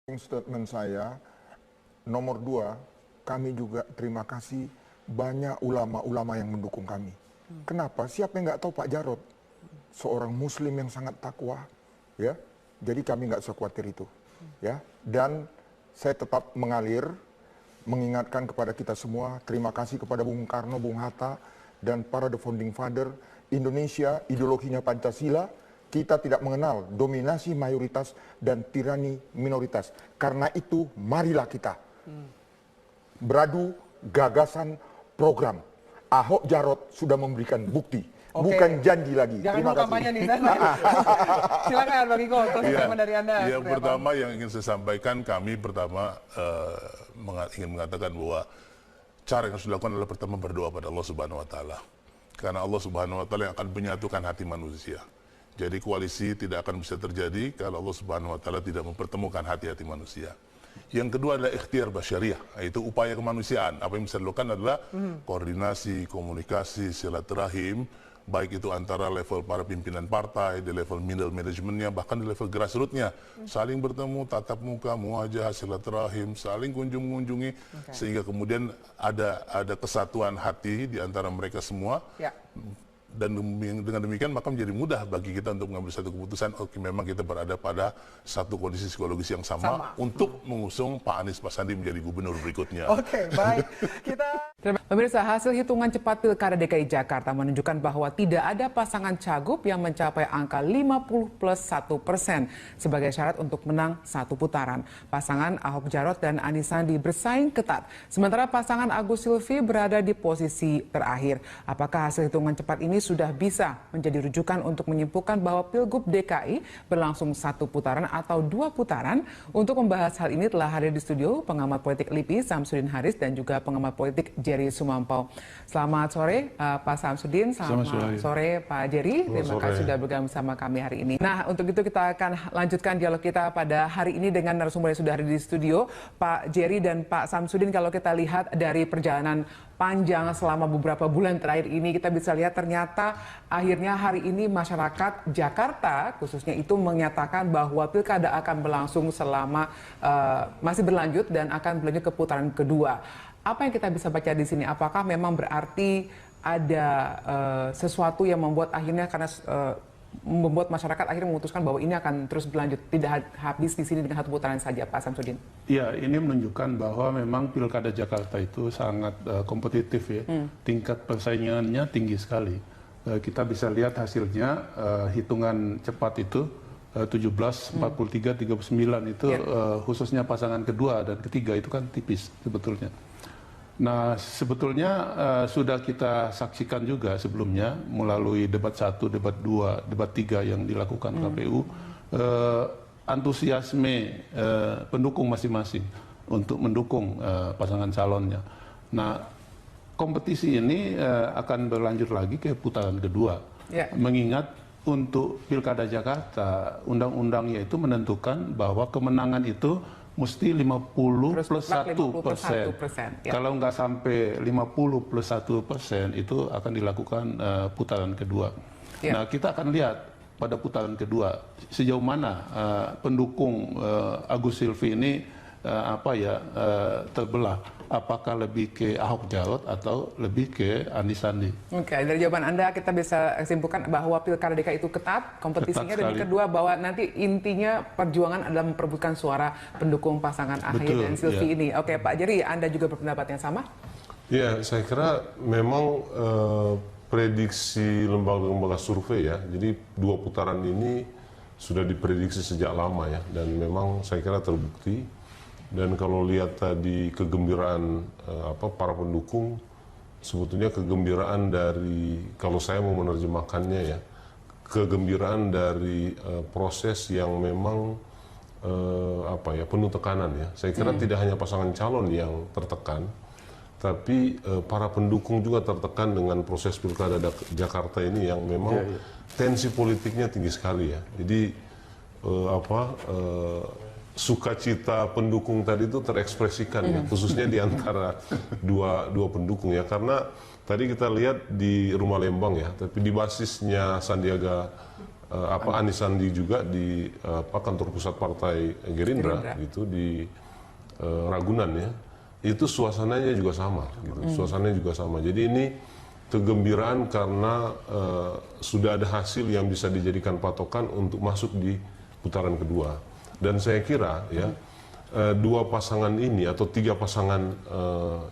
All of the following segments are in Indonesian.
Statement saya, nomor dua, kami juga terima kasih banyak ulama-ulama yang mendukung kami. Kenapa? Siapa yang nggak tahu Pak Jarod? Seorang Muslim yang sangat takwa, ya. Jadi kami nggak usah khawatir itu, ya. Dan saya tetap mengalir, mengingatkan kepada kita semua, terima kasih kepada Bung Karno, Bung Hatta, dan para the founding father. Indonesia, ideologinya Pancasila, kita tidak mengenal dominasi mayoritas dan tirani minoritas. Karena itu, marilah kita beradu gagasan program. Ahok Jarot sudah memberikan bukti, bukan janji lagi. Jangan Terima mau kasih. kampanye nih. Silakan Bang Iko, statement dari Anda. Yang pertama yang ingin saya sampaikan, kami pertama ingin mengatakan bahwa cara yang harus dilakukan adalah pertama berdoa pada Allah Subhanahu Wa Taala. Karena Allah Subhanahu Wa Taala yang akan menyatukan hati manusia. Jadi koalisi tidak akan bisa terjadi kalau Allah Subhanahu Wa Taala tidak mempertemukan hati-hati manusia. Yang kedua adalah ikhtiar basyariah, yaitu upaya kemanusiaan. Apa yang bisa dilakukan adalah koordinasi, komunikasi, silaturahim, baik itu antara level para pimpinan partai, di level middle manajemennya, bahkan di level grassroots-nya. Saling bertemu, tatap muka, muajah, silaturahim, saling kunjung-kunjungi, sehingga kemudian ada kesatuan hati di antara mereka semua. Ya. Dan dengan demikian maka menjadi mudah bagi kita untuk mengambil satu keputusan, oke, memang kita berada pada satu kondisi psikologis yang sama. Untuk mengusung Pak Anies Pak Sandi menjadi gubernur berikutnya. Oke, baik. Pemirsa, hasil hitungan cepat Pilkada DKI Jakarta menunjukkan bahwa tidak ada pasangan cagup yang mencapai angka 50+1% sebagai syarat untuk menang satu putaran. Pasangan Ahok Jarot dan Anies Sandi bersaing ketat, sementara pasangan Agus Silvi berada di posisi terakhir. Apakah hasil hitungan cepat ini sudah bisa menjadi rujukan untuk menyimpulkan bahwa Pilgub DKI berlangsung satu putaran atau dua putaran? Untuk membahas hal ini telah hadir di studio pengamat politik LIPI Samsudin Haris dan juga pengamat politik Jerry Sumampau. Selamat sore Pak Samsudin, selamat sore Pak Jerry. Terima kasih sudah bergabung bersama kami hari ini. Nah, untuk itu kita akan lanjutkan dialog kita pada hari ini dengan narasumber yang sudah hadir di studio, Pak Jerry dan Pak Samsudin. Kalau kita lihat dari perjalanan panjang selama beberapa bulan terakhir ini, kita bisa lihat ternyata akhirnya hari ini masyarakat Jakarta khususnya itu menyatakan bahwa pilkada akan berlangsung selama masih berlanjut dan akan berlanjut ke putaran kedua. Apa yang kita bisa baca di sini? Apakah memang berarti ada sesuatu yang membuat akhirnya membuat masyarakat akhirnya memutuskan bahwa ini akan terus berlanjut, tidak habis di sini dengan satu putaran saja, Pak Samsudin? Ya, ini menunjukkan bahwa memang Pilkada Jakarta itu sangat kompetitif ya, tingkat persaingannya tinggi sekali. Kita bisa lihat hasilnya, hitungan cepat itu 17, 43, 39 itu khususnya pasangan kedua dan ketiga itu kan tipis sebetulnya. Nah, sebetulnya sudah kita saksikan juga sebelumnya melalui debat 1, debat 2, debat 3 yang dilakukan KPU, antusiasme pendukung masing-masing untuk mendukung pasangan calonnya. Nah, kompetisi ini akan berlanjut lagi ke putaran kedua. Mengingat untuk Pilkada Jakarta, undang-undangnya itu menentukan bahwa kemenangan itu mesti 50+1%. Kalau nggak sampai 50+1%, itu akan dilakukan putaran kedua. Nah, kita akan lihat pada putaran kedua sejauh mana pendukung Agus Silvi ini terbelah. Apakah lebih ke Ahok Jarot atau lebih ke Anies Sandi? Oke, dari jawaban Anda kita bisa simpulkan bahwa Pilkada DKI itu ketat kompetisinya, dan yang kedua bahwa nanti intinya perjuangan adalah memperebutkan suara pendukung pasangan Ahy dan Silvi ini. Oke, Pak Jerry, Anda juga berpendapat yang sama? Ya, saya kira memang prediksi lembaga-lembaga survei ya, jadi dua putaran ini sudah diprediksi sejak lama ya, dan memang saya kira terbukti. Dan kalau lihat tadi kegembiraan para pendukung, sebetulnya kegembiraan dari, kalau saya mau menerjemahkannya ya, kegembiraan dari proses yang memang penuh tekanan ya. Saya kira tidak hanya pasangan calon yang tertekan, tapi para pendukung juga tertekan dengan proses Pilkada Jakarta ini yang memang tensi politiknya tinggi sekali ya. Jadi sukacita pendukung tadi itu terekspresikan ya, khususnya di antara dua pendukung ya, karena tadi kita lihat di Rumah Lembang ya, tapi di basisnya Sandiaga Anis Sandi juga di kantor pusat partai Gerindra gitu di Ragunan ya, itu suasananya juga sama gitu. Suasananya juga sama. Jadi ini kegembiraan karena sudah ada hasil yang bisa dijadikan patokan untuk masuk di putaran kedua. Dan saya kira ya dua pasangan ini atau tiga pasangan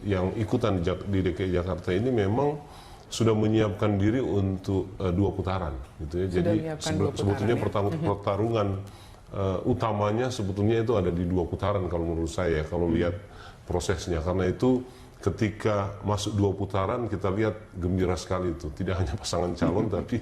yang ikutan di DKI Jakarta ini memang sudah menyiapkan diri untuk dua putaran gitu ya. Jadi sebetulnya pertarungan utamanya sebetulnya itu ada di dua putaran kalau menurut saya, kalau lihat prosesnya. Karena itu ketika masuk dua putaran kita lihat gembira sekali itu, tidak hanya pasangan calon tapi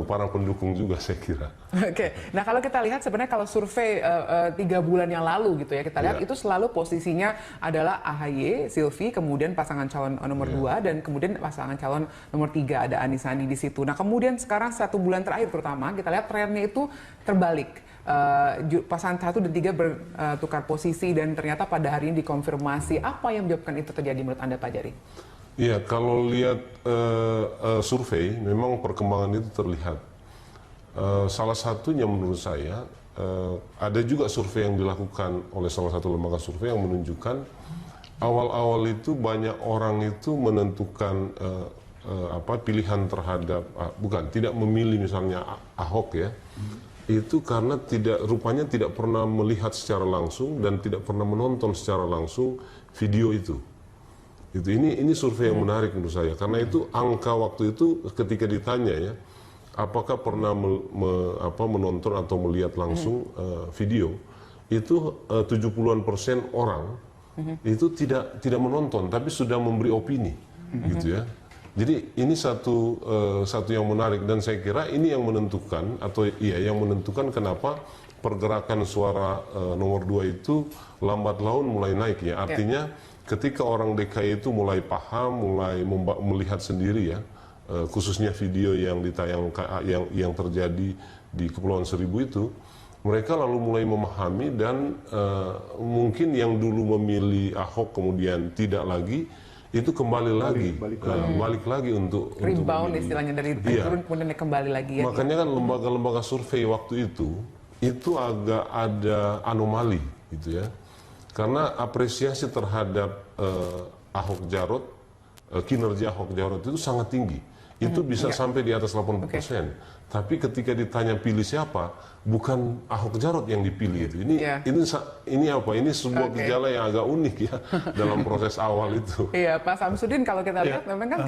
para pendukung juga saya kira. Oke, nah kalau kita lihat sebenarnya kalau survei 3 bulan yang lalu gitu ya, kita lihat itu selalu posisinya adalah AHY, Silvi, kemudian pasangan calon nomor 2 dan kemudian pasangan calon nomor 3 ada Anis Sandi di situ. Nah kemudian sekarang 1 bulan terakhir terutama kita lihat trennya itu terbalik. Pasangan 1 dan 3 bertukar posisi dan ternyata pada hari ini dikonfirmasi. Apa yang menyebabkan itu terjadi menurut Anda, Pak Jari? Iya, kalau lihat survei memang perkembangan itu terlihat. Salah satunya menurut saya ada juga survei yang dilakukan oleh salah satu lembaga survei yang menunjukkan awal-awal itu banyak orang itu menentukan pilihan terhadap tidak memilih misalnya Ahok ya. Itu karena rupanya tidak pernah melihat secara langsung dan tidak pernah menonton secara langsung video itu. Ini survei yang menarik menurut saya, karena itu angka waktu itu ketika ditanya ya, apakah pernah menonton atau melihat langsung video, itu 70-an% orang itu tidak menonton tapi sudah memberi opini gitu ya. Jadi ini satu yang menarik dan saya kira ini yang menentukan yang menentukan kenapa pergerakan suara nomor 2 itu lambat laun mulai naik ya. Artinya ketika orang DKI itu mulai paham, mulai melihat sendiri ya, khususnya video yang ditayangkan yang terjadi di Kepulauan Seribu itu, mereka lalu mulai memahami dan mungkin yang dulu memilih Ahok kemudian tidak lagi, itu kembali lagi, balik lagi untuk rebound istilahnya dari turun kemudian kembali lagi ya. Makanya kan lembaga-lembaga survei waktu itu agak ada anomali gitu ya, karena apresiasi terhadap Ahok Jarot, kinerja Ahok Jarot itu sangat tinggi, itu bisa sampai di atas 80%. Tapi ketika ditanya pilih siapa, bukan Ahok Jarot yang dipilih itu. Ini sebuah gejala yang agak unik ya dalam proses awal itu. Iya, Pak Samsudin, kalau kita lihat memang kan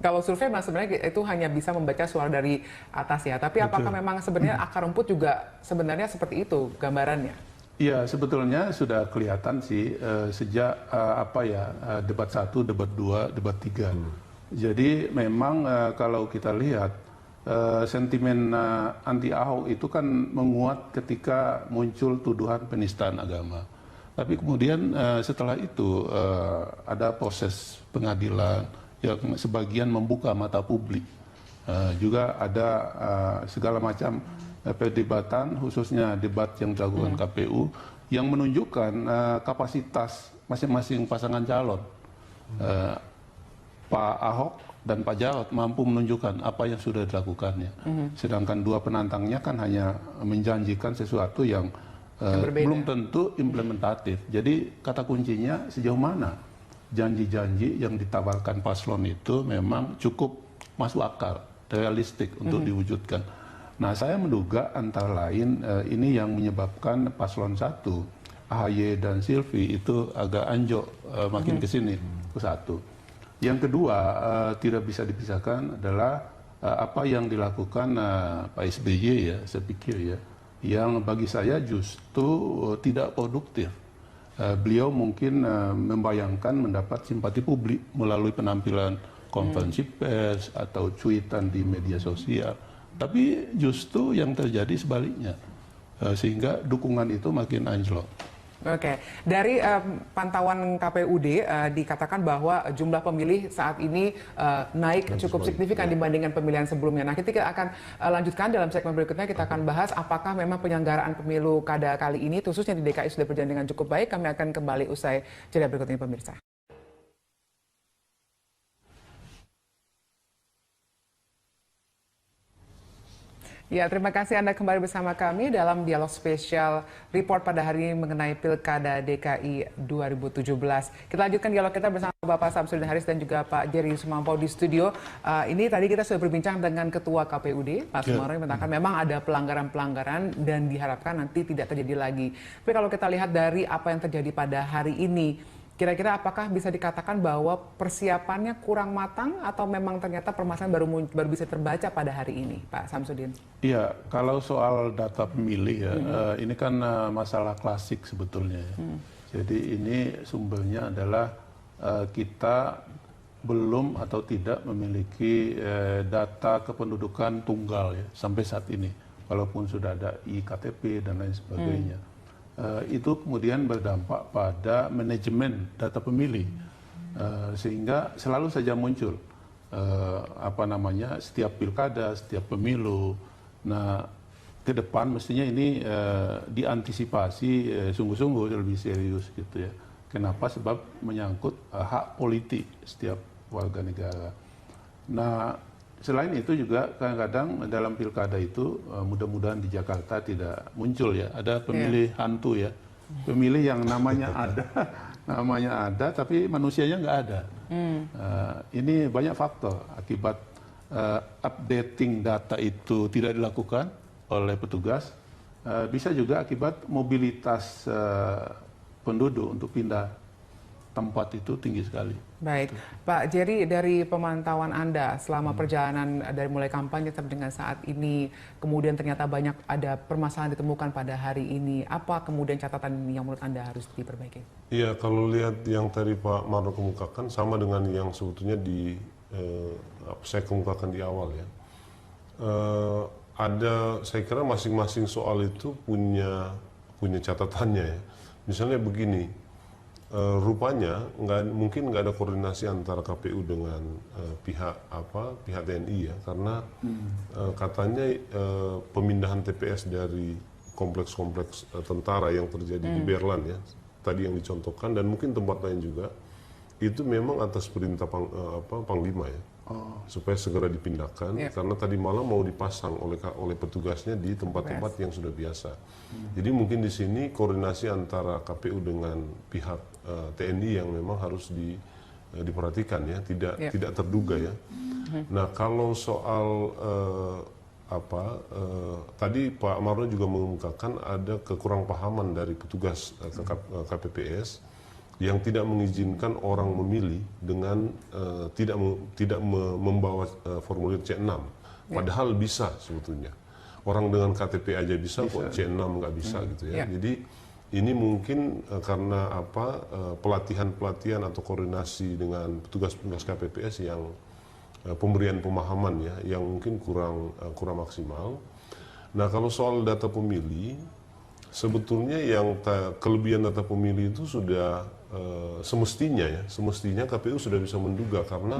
kalau survei sebenarnya itu hanya bisa membaca suara dari atas ya. Tapi apakah memang sebenarnya akar rumput juga sebenarnya seperti itu gambarannya? Iya, sebetulnya sudah kelihatan sih sejak debat 1, debat 2, debat 3. Jadi memang kalau kita lihat sentimen anti Ahok itu kan menguat ketika muncul tuduhan penistaan agama. Tapi kemudian setelah itu ada proses pengadilan yang sebagian membuka mata publik. Juga ada segala macam perdebatan, khususnya debat yang dilakukan KPU, yang menunjukkan kapasitas masing-masing pasangan calon. Pak Ahok dan Pak Jarot mampu menunjukkan apa yang sudah dilakukannya. Sedangkan dua penantangnya kan hanya menjanjikan sesuatu yang belum tentu implementatif. Jadi kata kuncinya sejauh mana janji-janji yang ditawarkan paslon itu memang cukup masuk akal, realistik untuk diwujudkan. Nah, saya menduga antara lain ini yang menyebabkan paslon 1, AHY dan Silvi itu agak anjok makin ke sini, ke satu. Yang kedua, tidak bisa dipisahkan adalah apa yang dilakukan Pak SBY ya, saya pikir ya, yang bagi saya justru tidak produktif. Beliau mungkin membayangkan mendapat simpati publik melalui penampilan konferensi pers atau cuitan di media sosial. Tapi justru yang terjadi sebaliknya, sehingga dukungan itu makin anjlok. Oke, dari pantauan KPUD dikatakan bahwa jumlah pemilih saat ini naik cukup signifikan dibandingkan pemilihan sebelumnya. Nah, kita akan lanjutkan dalam segmen berikutnya, kita akan bahas apakah memang penyelenggaraan pemilu kada kali ini, khususnya di DKI, sudah berjalan dengan cukup baik. Kami akan kembali usai jeda berikut ini, pemirsa. Ya, terima kasih Anda kembali bersama kami dalam dialog spesial report pada hari ini mengenai Pilkada DKI 2017. Kita lanjutkan dialog kita bersama Bapak Samsudin Haris dan juga Pak Jerry Sumampo di studio. Ini tadi kita sudah berbincang dengan Ketua KPUD, Pak Sumarno, yang mengatakan memang ada pelanggaran-pelanggaran dan diharapkan nanti tidak terjadi lagi. Tapi kalau kita lihat dari apa yang terjadi pada hari ini, kira-kira apakah bisa dikatakan bahwa persiapannya kurang matang atau memang ternyata permasalahan baru bisa terbaca pada hari ini, Pak Samsudin? Iya, kalau soal data pemilih ya, ini kan masalah klasik sebetulnya. Ya. Jadi ini sumbernya adalah kita belum atau tidak memiliki data kependudukan tunggal ya sampai saat ini, walaupun sudah ada iktp dan lain sebagainya. Itu kemudian berdampak pada manajemen data pemilih, sehingga selalu saja muncul setiap pilkada, setiap pemilu. Nah, ke depan mestinya ini diantisipasi sungguh-sungguh lebih serius gitu ya. Kenapa? Sebab menyangkut hak politik setiap warga negara. Nah, selain itu juga kadang-kadang dalam pilkada itu mudah-mudahan di Jakarta tidak muncul ya, ada pemilih hantu ya, pemilih yang namanya ada tapi manusianya nggak ada. Ini banyak faktor akibat updating data itu tidak dilakukan oleh petugas, bisa juga akibat mobilitas penduduk untuk pindah tempat itu tinggi sekali. Baik, Pak Jerry, dari pemantauan Anda selama perjalanan dari mulai kampanye sampai dengan saat ini, kemudian ternyata banyak ada permasalahan ditemukan pada hari ini. Apa kemudian catatan yang menurut Anda harus diperbaiki? Iya, kalau lihat yang tadi Pak Marno kemukakan sama dengan yang sebetulnya saya kemukakan di awal ya. Saya kira masing-masing soal itu punya catatannya ya. Misalnya begini, rupanya mungkin nggak ada koordinasi antara KPU dengan pihak TNI ya, karena katanya pemindahan TPS dari kompleks-kompleks tentara yang terjadi di Berlan ya, tadi yang dicontohkan dan mungkin tempat lain juga, itu memang atas perintah Panglima ya, supaya segera dipindahkan karena tadi malam mau dipasang oleh petugasnya di tempat-tempat yang sudah biasa. Jadi mungkin di sini koordinasi antara KPU dengan pihak TNI yang memang harus diperhatikan ya, tidak terduga ya. Nah, kalau soal tadi Pak Marno juga mengungkapkan ada kekurangpahaman dari petugas KPPS yang tidak mengizinkan orang memilih dengan tidak membawa formulir C6, padahal bisa sebetulnya. Orang dengan KTP aja bisa kok, C6 nggak bisa gitu ya. Jadi ini mungkin karena pelatihan-pelatihan atau koordinasi dengan petugas-petugas KPPS yang pemberian pemahaman ya, yang mungkin kurang maksimal. Nah, kalau soal data pemilih, sebetulnya yang kelebihan data pemilih itu sudah semestinya KPU sudah bisa menduga, karena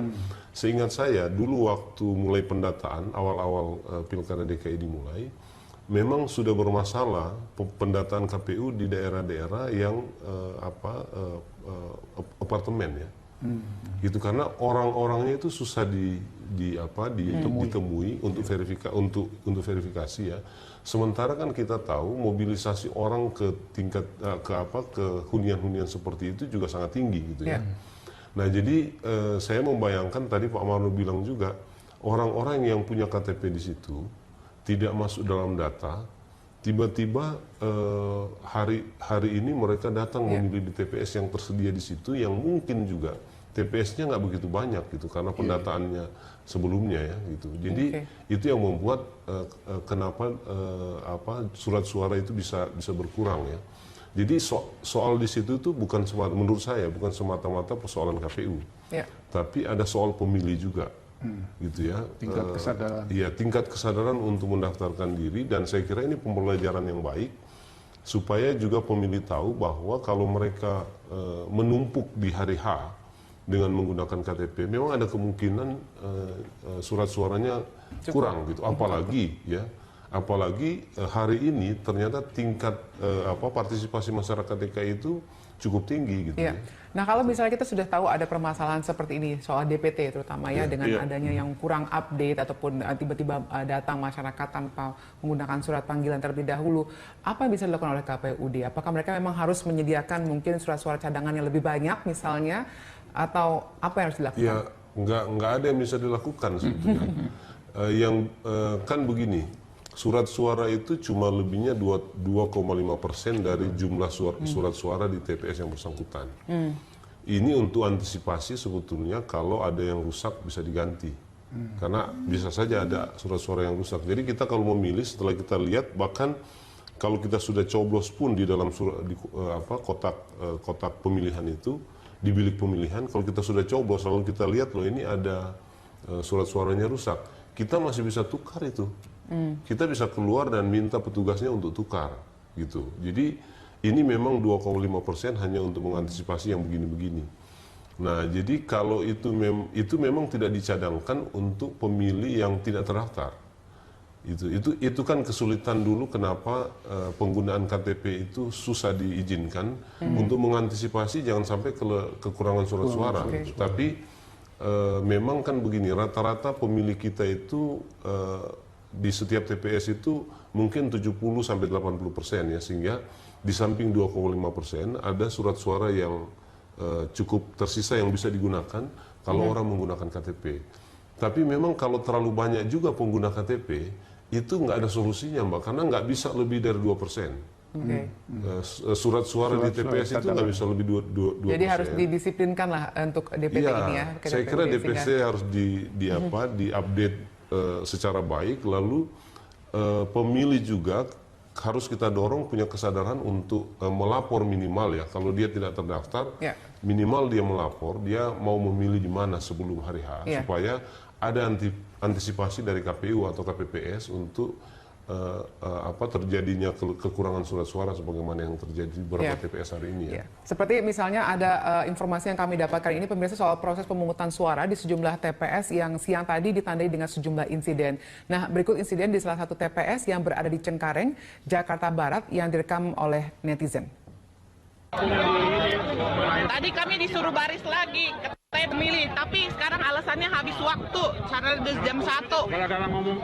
seingat saya dulu waktu mulai pendataan awal-awal Pilkada DKI dimulai, memang sudah bermasalah pendataan KPU di daerah-daerah yang apartemen ya. Gitu, karena orang-orangnya itu susah ditemui untuk verifikasi ya. Sementara kan kita tahu mobilisasi orang ke tingkat ke hunian-hunian seperti itu juga sangat tinggi gitu ya. Nah, jadi saya membayangkan tadi Pak Marno bilang juga, orang-orang yang punya KTP di situ tidak masuk dalam data, tiba-tiba hari ini mereka datang memilih di TPS yang tersedia di situ, yang mungkin juga TPS-nya nggak begitu banyak gitu karena pendataannya sebelumnya ya gitu. Jadi itu yang membuat kenapa surat suara itu bisa berkurang ya. Jadi soal di situ itu menurut saya bukan semata-mata persoalan KPU, tapi ada soal pemilih juga. Gitu ya, tingkat kesadaran. Iya, tingkat kesadaran untuk mendaftarkan diri, dan saya kira ini pembelajaran yang baik supaya juga pemilih tahu bahwa kalau mereka menumpuk di hari H dengan menggunakan KTP, memang ada kemungkinan surat suaranya kurang gitu. Apalagi ya, Apalagi hari ini ternyata tingkat partisipasi masyarakat DKI itu cukup tinggi gitu. Iya. Nah, kalau misalnya kita sudah tahu ada permasalahan seperti ini soal DPT terutama ya, dengan adanya yang kurang update ataupun tiba-tiba datang masyarakat tanpa menggunakan surat panggilan terlebih dahulu, apa yang bisa dilakukan oleh KPUD? Apakah mereka memang harus menyediakan mungkin surat-suara cadangan yang lebih banyak misalnya, atau apa yang harus dilakukan? Ya, nggak ada yang bisa dilakukan sebetulnya. Kan begini, surat suara itu cuma lebihnya 2,5% dari jumlah surat suara di TPS yang bersangkutan. Ini untuk antisipasi sebetulnya kalau ada yang rusak bisa diganti. Karena bisa saja ada surat suara yang rusak. Jadi kita kalau memilih setelah kita lihat, bahkan kalau kita sudah coblos pun di dalam kotak pemilihan itu, di bilik pemilihan, kalau kita sudah coblos lalu kita lihat loh ini ada surat suaranya rusak, kita masih bisa tukar itu. Kita bisa keluar dan minta petugasnya untuk tukar gitu. Jadi ini memang 2,5% hanya untuk mengantisipasi yang begini-begini. Nah, jadi kalau itu memang tidak dicadangkan untuk pemilih yang tidak terdaftar. Itu kan kesulitan dulu kenapa penggunaan KTP itu susah diizinkan untuk mengantisipasi jangan sampai kekurangan surat suara. Gitu. Tapi memang kan begini, rata-rata pemilih kita itu di setiap TPS itu mungkin 70-80% ya, sehingga di samping 2,5% ada surat suara yang cukup tersisa yang bisa digunakan kalau orang menggunakan KTP. Tapi memang kalau terlalu banyak juga pengguna KTP, itu nggak ada solusinya, Mbak, karena nggak bisa lebih dari 2%. Surat suara di TPS itu nggak bisa lebih 2%. Jadi harus didisiplinkan lah untuk DPT ini ya. Saya kira DPT harus diupdate secara baik, lalu pemilih juga harus kita dorong punya kesadaran untuk melapor minimal ya. Kalau dia tidak terdaftar, minimal dia melapor, dia mau memilih di mana sebelum hari H, supaya ada antisipasi dari KPU atau KPPS untuk terjadinya kekurangan surat suara sebagaimana yang terjadi di beberapa TPS hari ini ya. Seperti misalnya ada informasi yang kami dapatkan ini pemirsa soal proses pemungutan suara di sejumlah TPS yang siang tadi ditandai dengan sejumlah insiden. Nah, berikut insiden di salah satu TPS yang berada di Cengkareng, Jakarta Barat yang direkam oleh netizen. Tadi kami disuruh baris lagi, katanya pemilih, tapi sekarang alasannya habis waktu, karena udah jam 1.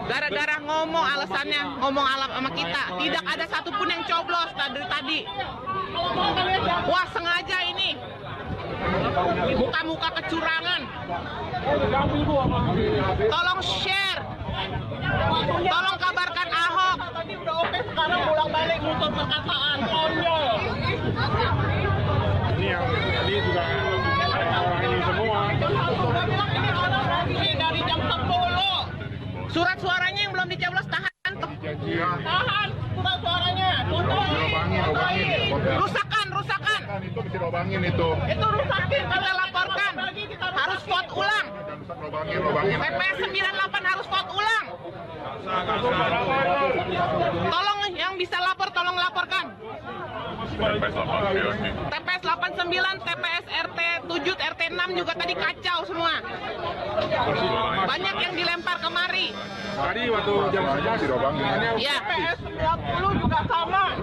Gara-gara ngomong alasannya, ngomong sama kita. Tidak ada satupun yang coblos tadi. Wah, sengaja ini. Muka-muka kecurangan. Tolong share. Tolong kabarkan Ahok. Tadi udah oke, sekarang bolak-balik muter perkataan. Konyol. Ini juga orang ini semua. Ini dari jam 10. Surat suaranya yang belum dicoblos tahan. Tahan surat suaranya. Rusakan. Itu bisa lobangin itu. Itu rusakin, kita laporkan. Harus vote ulang. Lobangin. TPS 98 harus vote ulang. Tolong yang bisa lapor, tolong laporkan. TPS 89, TPS RT 7, RT 6 juga tadi kacau semua. Banyak yang dilempar kemari. Tadi waktu jam 11 dilobangin. Ya, TPS 90 juga sama.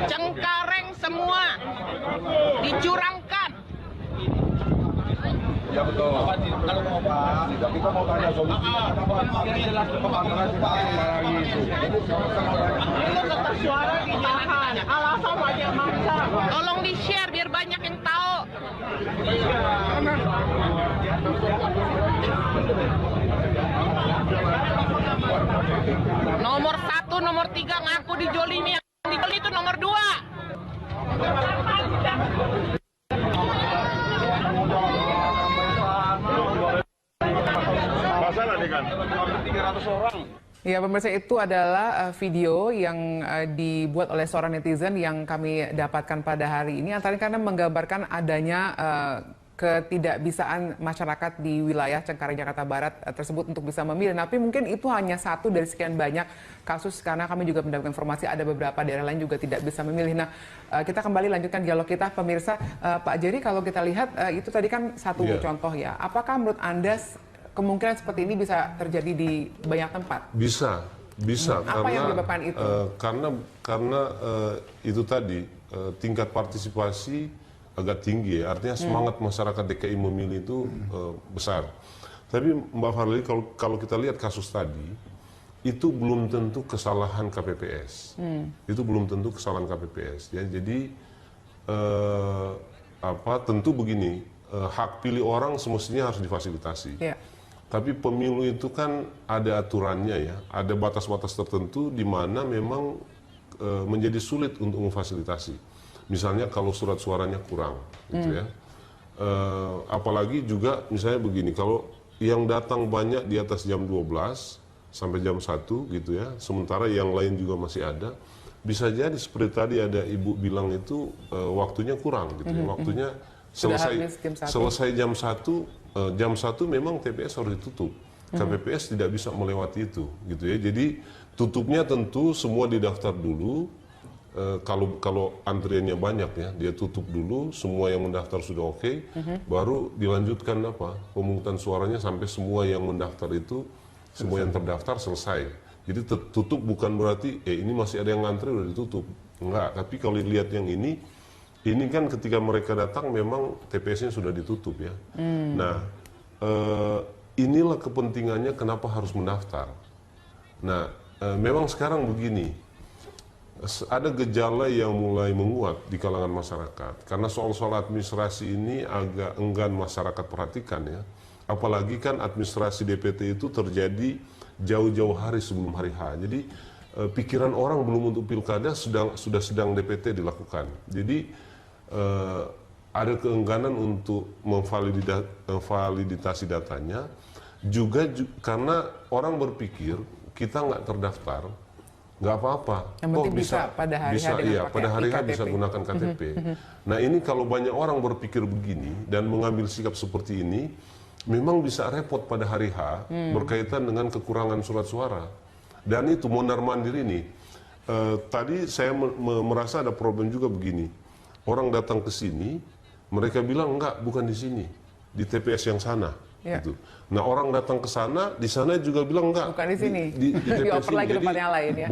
Cengkareng semua dicurangkan. Ya betul. Kalau mau Pak, kita mau tanya solusi. Lagi itu. Kertas suara ditahan. Alasan aja maksa. Tolong di-share biar banyak yang tahu. Nomor 1, nomor 3 ngaku dijolimi. Yang dijolimi itu nomor 2. Masalah nih kan. 300 orang. Ya, pemirsa, itu adalah video yang dibuat oleh seorang netizen yang kami dapatkan pada hari ini. Antara karena menggambarkan adanya ketidakbisaan masyarakat di wilayah Cengkareng, Jakarta Barat tersebut untuk bisa memilih. Tapi mungkin itu hanya satu dari sekian banyak kasus, karena kami juga mendapatkan informasi ada beberapa daerah lain juga tidak bisa memilih. Nah, kita kembali lanjutkan dialog kita, pemirsa. Pak Jerry, kalau kita lihat itu tadi kan satu contoh ya. Apakah menurut Anda kemungkinan seperti ini bisa terjadi di banyak tempat? Bisa Apa yang menyebabkan itu? Karena itu tadi tingkat partisipasi agak tinggi ya, artinya semangat masyarakat DKI memilih itu besar. Tapi Mbak Farli, kalau kita lihat kasus tadi, itu belum tentu kesalahan KPPS. Itu belum tentu kesalahan KPPS. Ya, jadi tentu begini, hak pilih orang semestinya harus difasilitasi. Yeah. Tapi pemilu itu kan ada aturannya ya, ada batas-batas tertentu di mana memang menjadi sulit untuk memfasilitasi. Misalnya kalau surat suaranya kurang, gitu ya. Apalagi juga misalnya begini, kalau yang datang banyak di atas jam 12 sampai jam 1 gitu ya, sementara yang lain juga masih ada, bisa jadi seperti tadi ada ibu bilang itu waktunya kurang gitu ya, waktunya selesai jam 1. Jam 1 memang TPS harus ditutup. KPPS tidak bisa melewati itu, gitu ya. Jadi tutupnya tentu semua didaftar dulu. Kalau antriannya banyak ya, dia tutup dulu. Semua yang mendaftar sudah oke, baru dilanjutkan pemungutan suaranya sampai semua yang mendaftar itu, semua yang terdaftar selesai. Jadi tutup bukan berarti ini masih ada yang ngantri udah ditutup. Enggak. Tapi kalau lihat yang ini kan ketika mereka datang memang TPS-nya sudah ditutup ya. Nah, inilah kepentingannya kenapa harus mendaftar. Nah, memang sekarang begini, ada gejala yang mulai menguat di kalangan masyarakat. Karena soal-soal administrasi ini agak enggan masyarakat perhatikan ya. Apalagi kan administrasi DPT itu terjadi jauh-jauh hari sebelum hari H. Jadi pikiran orang belum untuk pilkada sudah sedang DPT dilakukan. Jadi ada keengganan untuk memvalidasi datanya juga karena orang berpikir kita nggak terdaftar nggak apa-apa, bisa pada hari H bisa gunakan KTP. Nah ini kalau banyak orang berpikir begini dan mengambil sikap seperti ini, memang bisa repot pada hari H berkaitan dengan kekurangan surat suara. Dan itu mondar-mandir ini tadi saya merasa ada problem juga begini. Orang datang ke sini, mereka bilang enggak, bukan di sini, di TPS yang sana. Yeah. Gitu. Nah orang datang ke sana, di sana juga bilang enggak, bukan di sini, di TPS ini. lagi tempat yang lain ya.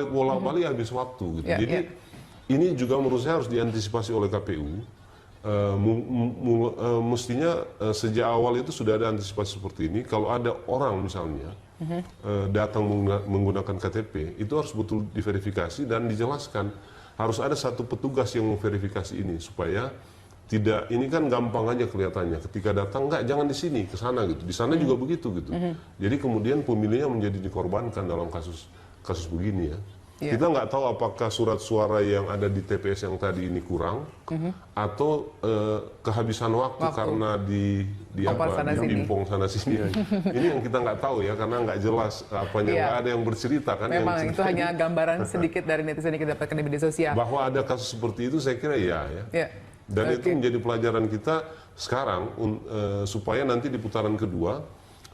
Bolak-balik habis waktu. Gitu. Jadi ini juga menurut saya harus diantisipasi oleh KPU. Mestinya sejak awal itu sudah ada antisipasi seperti ini. Kalau ada orang misalnya datang menggunakan KTP, itu harus betul diverifikasi dan dijelaskan. Harus ada satu petugas yang memverifikasi ini supaya tidak, ini kan gampang aja kelihatannya ketika datang enggak, jangan di sini, ke sana gitu. Di sana juga begitu gitu. Jadi kemudian pemilihnya menjadi dikorbankan dalam kasus begini ya. Yeah. Kita nggak tahu apakah surat suara yang ada di TPS yang tadi ini kurang atau kehabisan waktu karena diimpong sana sini. Ini yang kita nggak tahu ya, karena nggak jelas apanya, nggak ada yang bercerita kan. Memang itu hanya gambaran sedikit dari netizen yang kita dapatkan di media sosial. Bahwa ada kasus seperti itu saya kira ya. Dan itu menjadi pelajaran kita sekarang supaya nanti di putaran kedua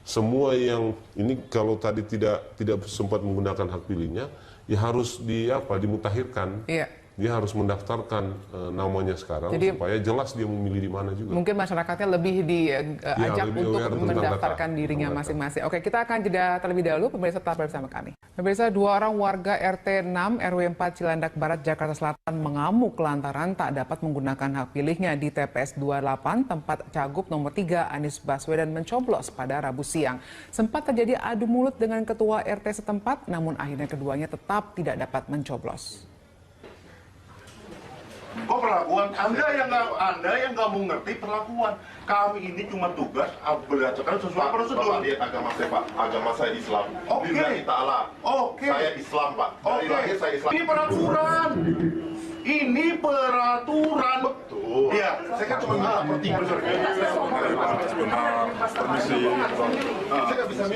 semua yang ini kalau tadi tidak sempat menggunakan hak pilihnya, ya harus dimutakhirkan. Iya. Dia harus mendaftarkan namanya sekarang. Jadi, supaya jelas dia memilih di mana juga. Mungkin masyarakatnya lebih diajak untuk mendaftarkan dirinya masing-masing. Oke, kita akan jeda terlebih dahulu. Pemirsa tetap bersama kami. Pemirsa, 2 orang warga RT 6 RW 4 Cilandak Barat Jakarta Selatan mengamuk lantaran tak dapat menggunakan hak pilihnya di TPS 28 tempat Cagup nomor 3 Anies Baswedan mencoblos pada Rabu siang. Sempat terjadi adu mulut dengan ketua RT setempat, namun akhirnya keduanya tetap tidak dapat mencoblos. Kok perlakuan Anda yang nggak mau ngerti perlakuan. Kami ini cuma tugas berdasarkan sesuai prosedur. Lihat agama saya Pak, agama saya Islam. Oke. Saya Islam Pak. Dari lahir saya Islam. Ini peraturan. Ini peraturan. Betul. Iya. Saya kan cuma minta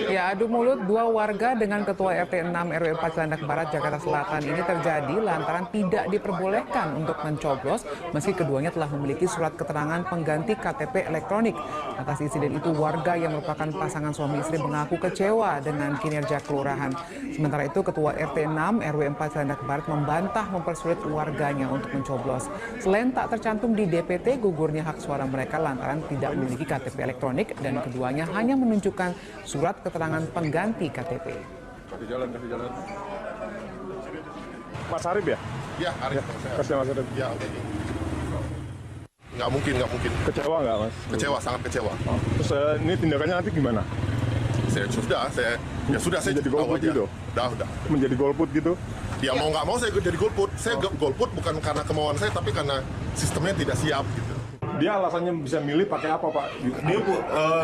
Ya, adu mulut 2 warga dengan ketua RT 6 RW 4 Cilandak Barat Jakarta Selatan ini terjadi lantaran tidak diperbolehkan untuk mencoblos meski keduanya telah memiliki surat keterangan pengganti KTP elektronik. Atas insiden itu, warga yang merupakan pasangan suami istri mengaku kecewa dengan kinerja kelurahan. Sementara itu, ketua RT 6 RW 4 Cilandak Barat membantah mempersulit warganya untuk mencoblos. Selain tak tercantum di DPT, NTT gugurnya hak suara mereka lantaran tidak memiliki KTP elektronik dan keduanya hanya menunjukkan surat keterangan pengganti KTP. Kasih jalan. Mas Arif ya? Ya, Arif. Kasih Mas Arif. Ya, oke. Nggak mungkin. Kecewa nggak Mas? Kecewa, sangat kecewa. Terus ini tindakannya nanti gimana? Saya jadi golput gitu? Udah. Menjadi golput gitu? Ya mau nggak mau saya jadi golput. Saya golput bukan karena kemauan saya, tapi karena sistemnya tidak siap gitu. Dia alasannya bisa milih pakai apa Pak?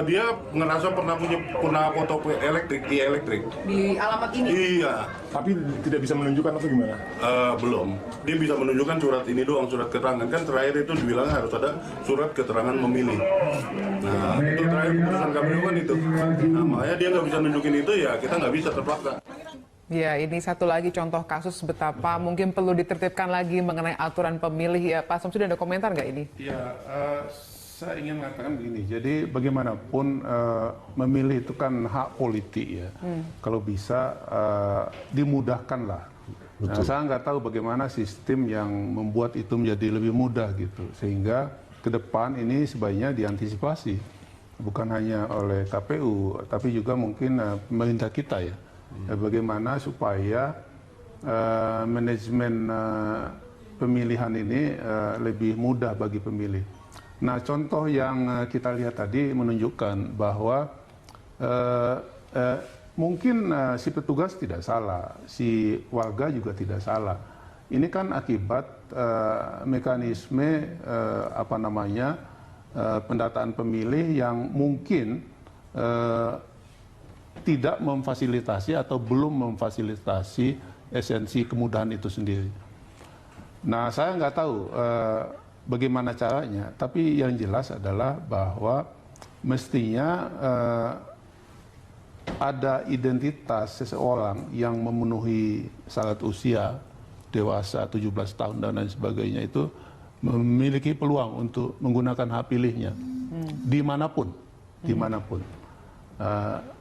Dia ngerasa pernah foto elektrik Di alamat ini? Iya. Tapi tidak bisa menunjukkan atau gimana? Belum. Dia bisa menunjukkan surat ini doang, surat keterangan. Kan terakhir itu dibilang harus ada surat keterangan memilih. Nah, itu terakhir keputusan KPU kan itu. Nah, makanya dia nggak bisa nunjukin itu, ya kita nggak bisa terpaksa. Ya, ini satu lagi contoh kasus betapa mungkin perlu ditertibkan lagi mengenai aturan pemilih. Ya, Pak Samsudin, ada komentar nggak ini? Ya, saya ingin mengatakan begini. Jadi bagaimanapun memilih itu kan hak politik ya. Kalau bisa dimudahkanlah. Nah, saya nggak tahu bagaimana sistem yang membuat itu menjadi lebih mudah gitu. Sehingga ke depan ini sebaiknya diantisipasi. Bukan hanya oleh KPU, tapi juga mungkin pemerintah kita ya. Bagaimana supaya manajemen pemilihan ini lebih mudah bagi pemilih. Nah, contoh yang kita lihat tadi menunjukkan bahwa mungkin si petugas tidak salah, si warga juga tidak salah. Ini kan akibat mekanisme pendataan pemilih yang mungkin tidak memfasilitasi atau belum memfasilitasi esensi kemudahan itu sendiri. Nah, saya nggak tahu bagaimana caranya, tapi yang jelas adalah bahwa mestinya ada identitas seseorang yang memenuhi syarat usia dewasa 17 tahun dan lain sebagainya itu memiliki peluang untuk menggunakan hak pilihnya dimanapun.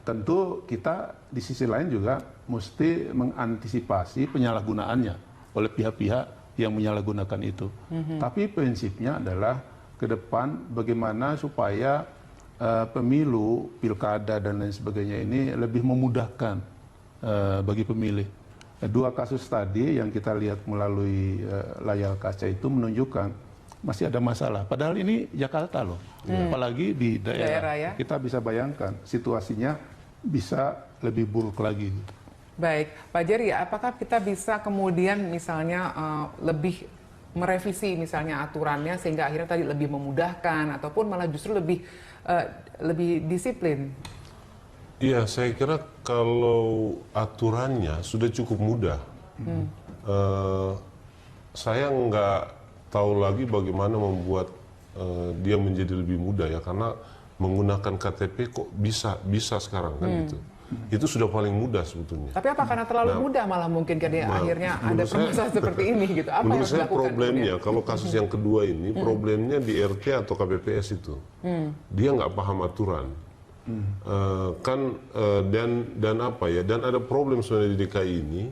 Tentu kita di sisi lain juga mesti mengantisipasi penyalahgunaannya oleh pihak-pihak yang menyalahgunakan itu. Tapi prinsipnya adalah ke depan bagaimana supaya pemilu, pilkada dan lain sebagainya ini lebih memudahkan bagi pemilih. Dua kasus tadi yang kita lihat melalui layar kaca itu menunjukkan masih ada masalah. Padahal ini Jakarta loh, apalagi di daerah ya? Kita bisa bayangkan situasinya bisa lebih buruk lagi. Baik, Pak Jerry, apakah kita bisa kemudian misalnya lebih merevisi misalnya aturannya sehingga akhirnya tadi lebih memudahkan ataupun malah justru lebih disiplin? Iya, saya kira kalau aturannya sudah cukup mudah. Saya nggak tahu lagi bagaimana membuat dia menjadi lebih mudah ya, karena menggunakan KTP kok bisa sekarang kan gitu. Itu sudah paling mudah sebetulnya. Tapi apa karena terlalu mudah malah mungkin akhirnya ada permasalahan seperti ini gitu? Apa menurut yang saya dilakukan problemnya kalau kasus yang kedua ini problemnya di RT atau KPPS itu. Dia nggak paham aturan. Dan ada problem sebenarnya di DKI ini,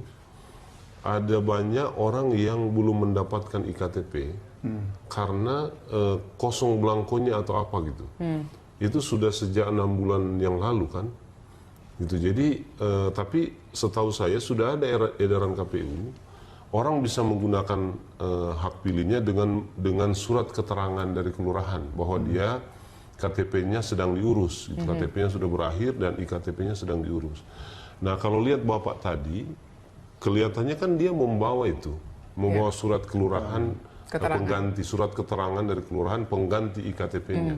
ada banyak orang yang belum mendapatkan iktp karena kosong belangkonya atau apa gitu. Itu sudah sejak 6 bulan yang lalu kan gitu. Jadi tapi setahu saya sudah ada edaran KPU, orang bisa menggunakan hak pilihnya dengan surat keterangan dari kelurahan bahwa dia KTP-nya sedang diurus, gitu. KTP-nya sudah berakhir dan iktp-nya sedang diurus. Nah, kalau lihat Bapak tadi, kelihatannya kan dia membawa surat kelurahan pengganti, surat keterangan dari kelurahan pengganti iktp-nya.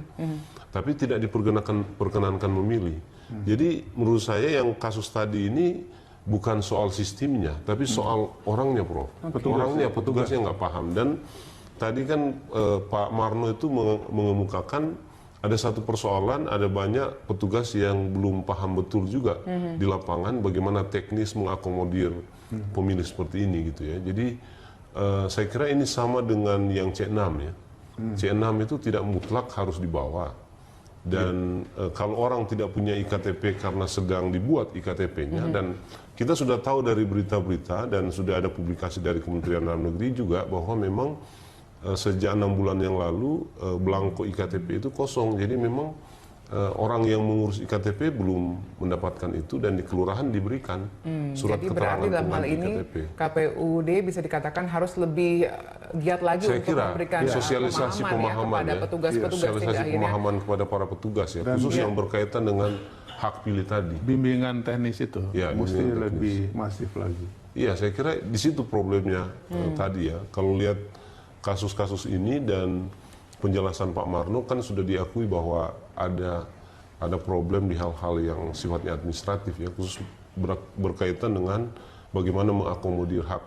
Tapi tidak diperkenankan memilih. Jadi menurut saya yang kasus tadi ini bukan soal sistemnya, tapi soal orangnya, Prof. Petugasnya nggak paham. Dan tadi kan Pak Marno itu mengemukakan ada satu persoalan, ada banyak petugas yang belum paham betul juga di lapangan bagaimana teknis mengakomodir pemilih seperti ini gitu ya. Jadi saya kira ini sama dengan yang C6 ya. C6 itu tidak mutlak harus dibawa. Dan kalau orang tidak punya iktp karena sedang dibuat iktp-nya, dan kita sudah tahu dari berita-berita dan sudah ada publikasi dari Kementerian Dalam Negeri juga bahwa memang sejak 6 bulan yang lalu belangko iktp itu kosong. Jadi memang orang yang mengurus iktp belum mendapatkan itu dan di kelurahan diberikan surat jadi keterangan berarti dalam hal pengganti ini KTP. KPUD bisa dikatakan harus lebih giat lagi Saya untuk kira memberikan sosialisasi pemahaman kepada petugas-petugas sosialisasi pemahaman kepada para petugas ya, khusus yang berkaitan dengan hak pilih tadi. Bimbingan teknis itu Ya, mesti bimbingan lebih masif lagi. Iya, saya kira di situ problemnya tadi ya. Kalau lihat kasus-kasus ini dan penjelasan Pak Marno kan sudah diakui bahwa ada problem di hal-hal yang sifatnya administratif ya, khusus berkaitan dengan bagaimana mengakomodir hak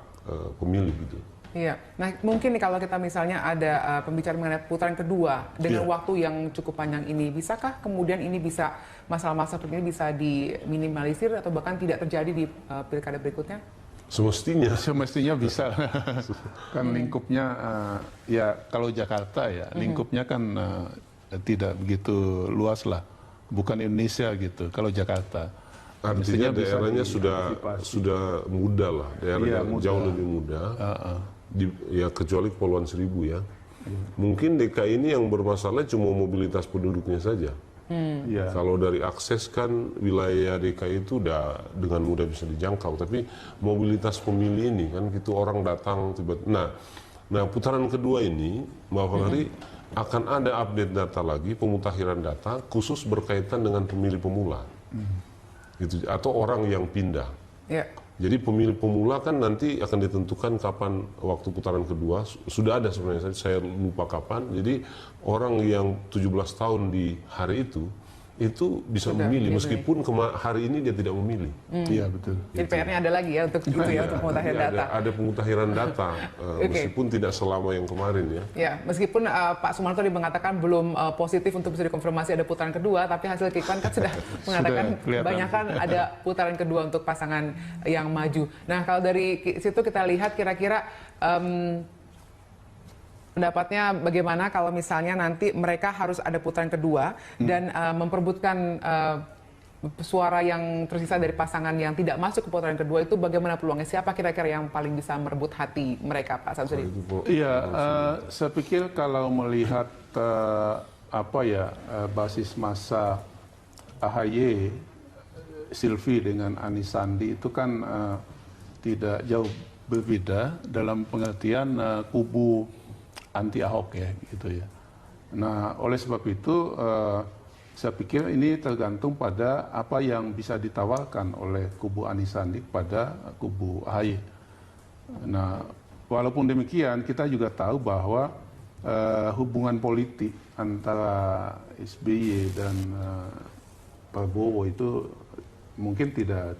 pemilih gitu. Iya, nah mungkin nih kalau kita misalnya ada pembicaraan mengenai putaran kedua dengan waktu yang cukup panjang ini, bisakah kemudian ini bisa masalah-masalah seperti ini bisa diminimalisir atau bahkan tidak terjadi di pilkada berikutnya? Semestinya bisa. Kan lingkupnya ya kalau Jakarta ya lingkupnya kan tidak begitu luas lah, bukan Indonesia gitu. Kalau Jakarta artinya daerahnya sudah muda lah, daerahnya jauh lebih muda. Ya kecuali Kepulauan Seribu ya. Mungkin DKI ini yang bermasalah cuma mobilitas penduduknya saja. Kalau dari akses kan wilayah DKI itu udah dengan mudah bisa dijangkau, tapi mobilitas pemilih ini kan gitu orang datang tiba-tiba. Nah putaran kedua ini Mbak Valerie akan ada update data lagi, pemutakhiran data khusus berkaitan dengan pemilih pemula, gitu, atau orang yang pindah. Jadi pemilih pemula kan nanti akan ditentukan kapan waktu putaran kedua, sudah ada sebenarnya, saya lupa kapan. Jadi orang yang 17 tahun di hari itu bisa memilih meskipun hari ini dia tidak memilih. Iya betul. Jadi PR-nya ada lagi ya untuk itu ya, untuk pemutakhiran data. Ada pemutakhiran data meskipun tidak selama yang kemarin ya. Ya, meskipun Pak Sumarto tadi mengatakan belum positif untuk bisa dikonfirmasi ada putaran kedua, tapi hasil quick count kan sudah mengatakan kebanyakan ada putaran kedua untuk pasangan yang maju. Nah, kalau dari situ kita lihat kira-kira pendapatnya bagaimana kalau misalnya nanti mereka harus ada putaran kedua dan memperebutkan suara yang tersisa dari pasangan yang tidak masuk ke putaran kedua itu bagaimana peluangnya? Siapa kira-kira yang paling bisa merebut hati mereka, Pak Samsudin? Iya, saya pikir kalau melihat basis massa AHY, Silvi dengan Anies Sandi itu kan tidak jauh berbeda dalam pengertian kubu anti Ahok ya gitu ya. Nah oleh sebab itu saya pikir ini tergantung pada apa yang bisa ditawarkan oleh kubu Anies Sandi kepada kubu AHY. Nah walaupun demikian kita juga tahu bahwa hubungan politik antara SBY dan Prabowo itu mungkin tidak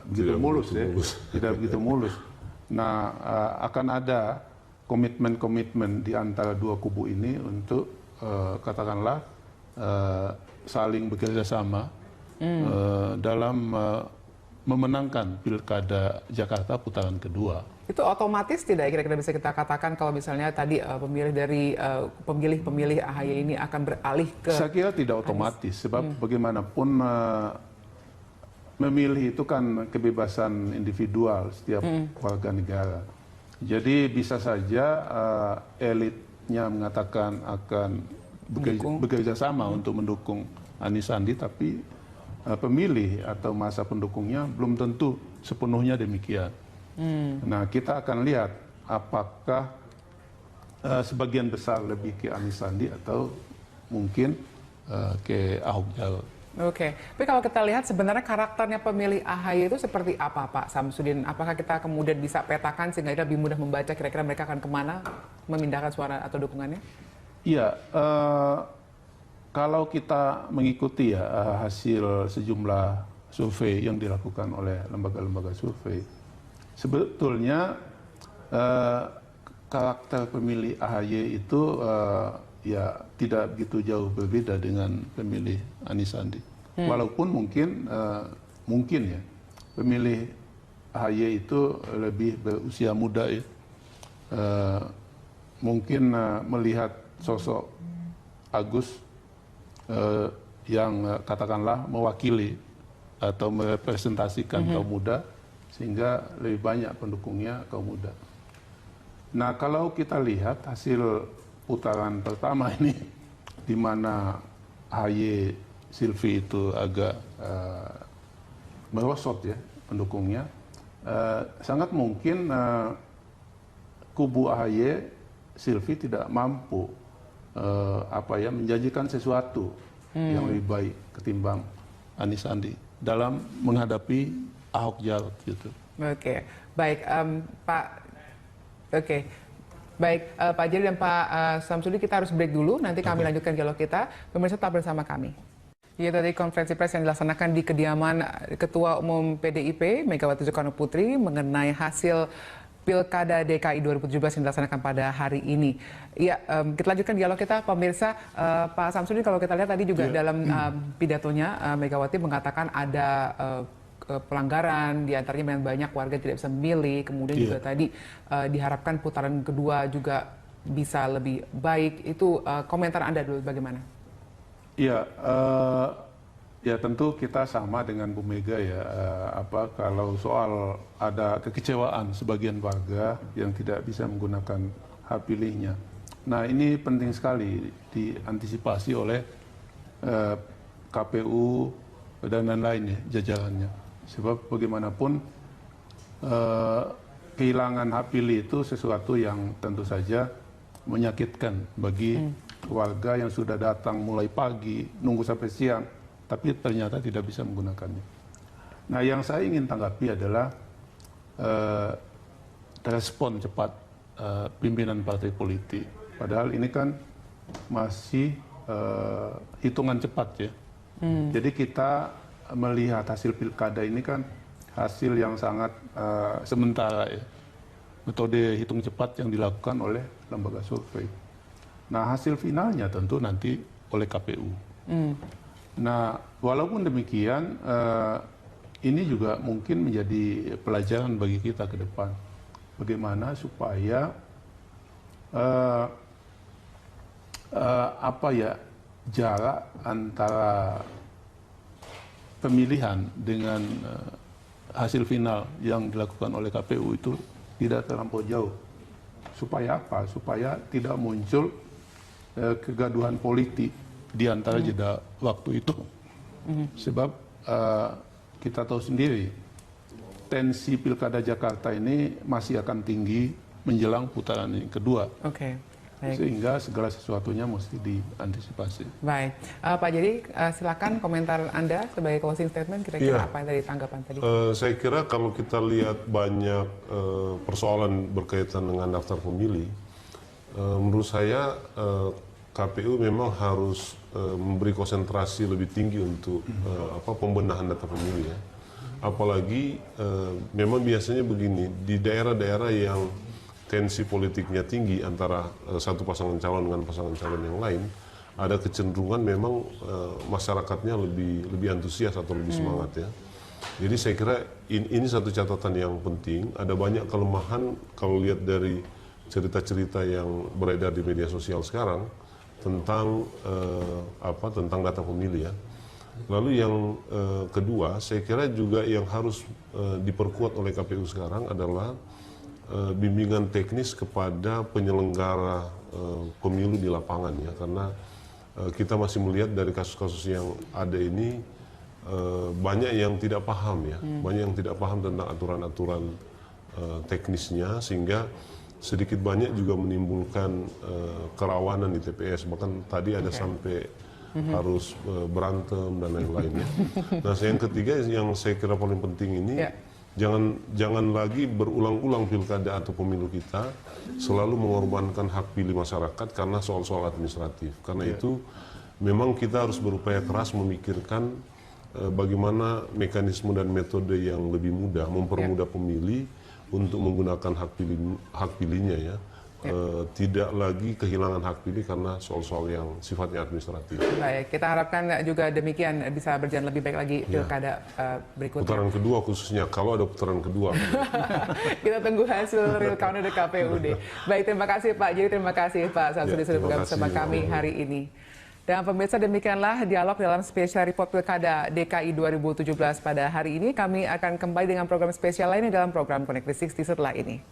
begitu mulus ya, tidak begitu mulus. Nah akan ada komitmen-komitmen di antara dua kubu ini untuk katakanlah saling bekerja sama dalam memenangkan pilkada Jakarta putaran kedua. Itu otomatis tidak kira-kira bisa kita katakan kalau misalnya tadi pemilih AHY ini akan beralih ke... Saya kira tidak otomatis, sebab bagaimanapun memilih itu kan kebebasan individual setiap warga negara. Jadi bisa saja elitnya mengatakan akan bekerja sama untuk mendukung Anies Sandi, tapi pemilih atau masa pendukungnya belum tentu sepenuhnya demikian. Nah kita akan lihat apakah sebagian besar lebih ke Anies Sandi atau mungkin ke Ahok Jarot. Oke, tapi kalau kita lihat sebenarnya karakternya pemilih AHY itu seperti apa, Pak Samsudin? Apakah kita kemudian bisa petakan sehingga lebih mudah membaca kira-kira mereka akan kemana memindahkan suara atau dukungannya? Iya, kalau kita mengikuti ya hasil sejumlah survei yang dilakukan oleh lembaga-lembaga survei, sebetulnya karakter pemilih AHY itu ya tidak begitu jauh berbeda dengan pemilih Anies Sandi. Walaupun mungkin ya pemilih AHY itu lebih berusia muda ya. Mungkin melihat sosok Agus yang katakanlah mewakili atau merepresentasikan kaum muda, sehingga lebih banyak pendukungnya kaum muda. Nah, kalau kita lihat hasil putaran pertama ini, di mana AHY Silvi itu agak merosot ya pendukungnya, sangat mungkin kubu AHY Silvi tidak mampu menjanjikan sesuatu yang lebih baik ketimbang Anies Sandi dalam menghadapi Ahok Jarot gitu. Oke, baik Pak. Oke. Baik, Pak Jerry dan Pak Samsudi, kita harus break dulu. Nanti kami lanjutkan dialog kita. Pemirsa tetap bersama kami. Ya, tadi konferensi pers yang dilaksanakan di kediaman Ketua Umum PDIP, Megawati Soekarnoputri, mengenai hasil Pilkada DKI 2017 yang dilaksanakan pada hari ini. Ya, kita lanjutkan dialog kita, pemirsa. Pak Samsudi, kalau kita lihat tadi juga dalam pidatonya, Megawati mengatakan ada pelanggaran, diantaranya banyak warga tidak bisa memilih, kemudian juga tadi diharapkan putaran kedua juga bisa lebih baik. Itu komentar Anda dulu bagaimana? Iya, ya tentu kita sama dengan Bu Mega ya, kalau soal ada kekecewaan sebagian warga yang tidak bisa menggunakan hak pilihnya. Nah, ini penting sekali diantisipasi oleh KPU dan lain-lain ya, jajarannya. Sebab bagaimanapun kehilangan hak pilih itu sesuatu yang tentu saja menyakitkan bagi warga yang sudah datang mulai pagi, nunggu sampai siang, tapi ternyata tidak bisa menggunakannya. Nah, yang saya ingin tanggapi adalah respon cepat pimpinan partai politik. Padahal ini kan masih hitungan cepat ya. Jadi kita melihat hasil pilkada ini kan hasil yang sangat sementara ya. Metode hitung cepat yang dilakukan oleh lembaga survei. Nah, hasil finalnya tentu nanti oleh KPU. Nah, walaupun demikian, ini juga mungkin menjadi pelajaran bagi kita ke depan. Bagaimana supaya jarak antara pemilihan dengan hasil final yang dilakukan oleh KPU itu tidak terlampau jauh. Supaya apa? Supaya tidak muncul kegaduhan politik di antara jeda waktu itu. Sebab kita tahu sendiri, tensi Pilkada Jakarta ini masih akan tinggi menjelang putaran yang kedua. Baik. Sehingga segala sesuatunya mesti diantisipasi. Baik, Pak Jerry, silakan komentar Anda sebagai closing statement, kira-kira apa yang tadi tanggapan tadi? Saya kira kalau kita lihat banyak persoalan berkaitan dengan daftar pemilih, menurut saya KPU memang harus memberi konsentrasi lebih tinggi untuk pembenahan data pemilih ya. Apalagi memang biasanya begini, di daerah-daerah yang tensi politiknya tinggi antara satu pasangan calon dengan pasangan calon yang lain, ada kecenderungan memang masyarakatnya lebih antusias atau lebih semangat ya. Jadi saya kira ini satu catatan yang penting. Ada banyak kelemahan kalau lihat dari cerita-cerita yang beredar di media sosial sekarang tentang tentang data pemilih ya. Lalu yang kedua, saya kira juga yang harus diperkuat oleh KPU sekarang adalah bimbingan teknis kepada penyelenggara pemilu di lapangan ya, karena kita masih melihat dari kasus-kasus yang ada ini banyak yang tidak paham ya, banyak yang tidak paham tentang aturan-aturan teknisnya, sehingga sedikit banyak juga menimbulkan kerawanan di TPS, bahkan tadi ada sampai harus berantem dan lain-lainnya. Nah, yang ketiga yang saya kira paling penting ini, jangan lagi berulang-ulang pilkada atau pemilu kita selalu mengorbankan hak pilih masyarakat karena soal-soal administratif. Karena itu memang kita harus berupaya keras memikirkan bagaimana mekanisme dan metode yang lebih mudah mempermudah pemilih untuk menggunakan hak pilihnya ya. Tidak lagi kehilangan hak pilih karena soal-soal yang sifatnya administratif. Baik, kita harapkan juga demikian bisa berjalan lebih baik lagi pilkada berikutnya. Putaran kedua khususnya, kalau ada putaran kedua. Kita tunggu hasil real count dari KPUD. Baik, terima kasih Pak Jerry, terima kasih Pak Samsudi sudah bergabung bersama kami hari ini. Dan pemirsa, demikianlah dialog dalam spesial report Pilkada DKI 2017 pada hari ini. Kami akan kembali dengan program spesial lainnya dalam program Connect 360 setelah ini.